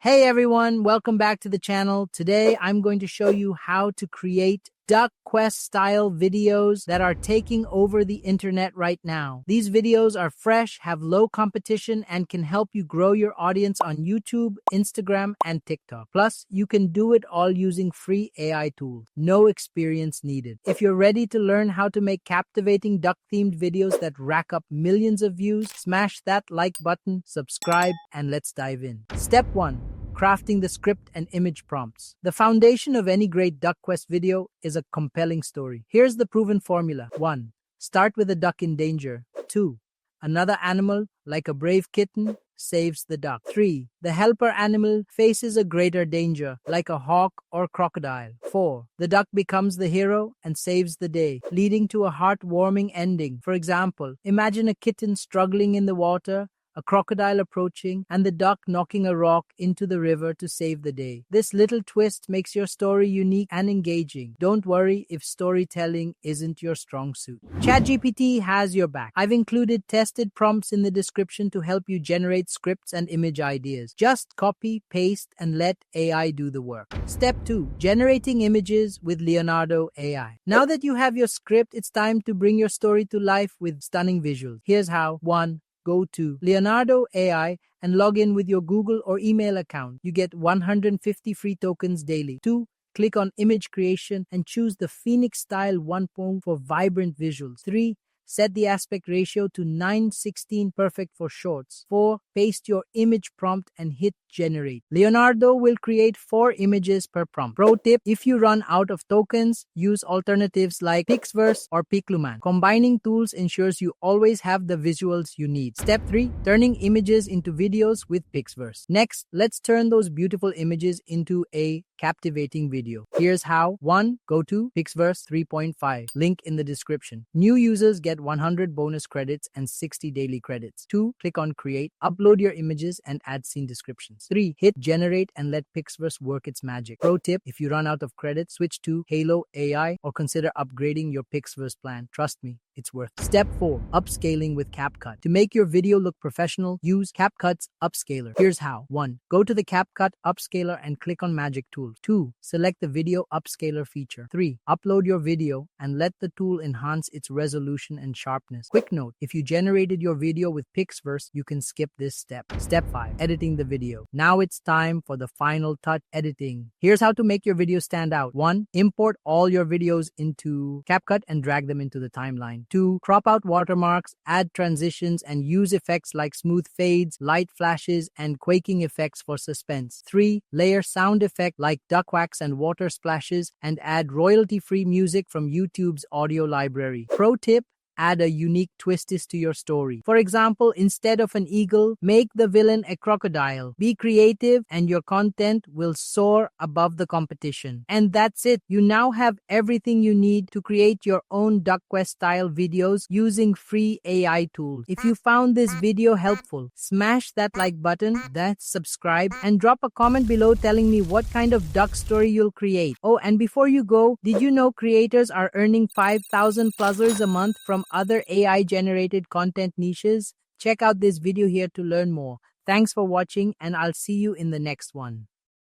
Hey everyone, welcome back to the channel. Today I'm going to show you how to create Duck Quest style videos that are taking over the internet right now. These videos are fresh, have low competition, and can help you grow your audience on YouTube, Instagram, and TikTok. Plus, you can do it all using free AI tools. No experience needed. If you're ready to learn how to make captivating duck-themed videos that rack up millions of views, smash that like button, subscribe, and let's dive in. Step 1. Crafting the script and image prompts. The foundation of any great Duck Quest video is a compelling story. Here's the proven formula. 1. Start with a duck in danger. 2. Another animal, like a brave kitten, saves the duck. 3. The helper animal faces a greater danger, like a hawk or crocodile. 4. The duck becomes the hero and saves the day, leading to a heartwarming ending. For example, imagine a kitten struggling in the water, a crocodile approaching, and the duck knocking a rock into the river to save the day. This little twist makes your story unique and engaging. Don't worry if storytelling isn't your strong suit. ChatGPT has your back. I've included tested prompts in the description to help you generate scripts and image ideas. Just copy, paste, and let AI do the work. Step 2. Generating images with Leonardo AI. Now that you have your script, it's time to bring your story to life with stunning visuals. Here's how. 1. Go to Leonardo AI and log in with your Google or email account. You get 150 free tokens daily. 2. Click on Image Creation and choose the Phoenix Style 1.0 for vibrant visuals. 3. Set the aspect ratio to 9:16, perfect for shorts. 4. Paste your image prompt and hit generate. Leonardo will create 4 images per prompt. Pro tip, if you run out of tokens, use alternatives like Pixverse or Picloman. Combining tools ensures you always have the visuals you need. Step 3. Turning images into videos with Pixverse. Next, let's turn those beautiful images into a captivating video. Here's how. 1. Go to Pixverse 3.5. Link in the description. New users get 100 bonus credits and 60 daily credits. 2. Click on Create. Upload your images and add scene descriptions. 3. Hit Generate and let Pixverse work its magic. Pro tip, if you run out of credits, switch to Halo AI or consider upgrading your Pixverse plan. Trust me, it's worth it. Step 4. Upscaling with CapCut. To make your video look professional, use CapCut's Upscaler. Here's how. 1. Go to the CapCut Upscaler and click on Magic Tools. 2. Select the Video Upscaler feature. 3. Upload your video and let the tool enhance its resolution and sharpness. Quick note, if you generated your video with Pixverse, you can skip this step. Step 5. Editing the video. Now it's time for the final touch, editing. Here's how to make your video stand out. 1. Import all your videos into CapCut and drag them into the timeline. 2. Crop out watermarks, add transitions, and use effects like smooth fades, light flashes, and quaking effects for suspense. 3. Layer sound effect like duck quacks and water splashes, and add royalty-free music from YouTube's audio library. Pro tip, add a unique twist to your story. For example, instead of an eagle, make the villain a crocodile. Be creative and your content will soar above the competition. And that's it. You now have everything you need to create your own Duck Quest style videos using free AI tools. If you found this video helpful, smash that like button, subscribe, and drop a comment below telling me what kind of duck story you'll create. Oh, and before you go, did you know creators are earning 5,000 plussers a month from other AI-generated content niches? Check out this video here to learn more. Thanks for watching, and I'll see you in the next one.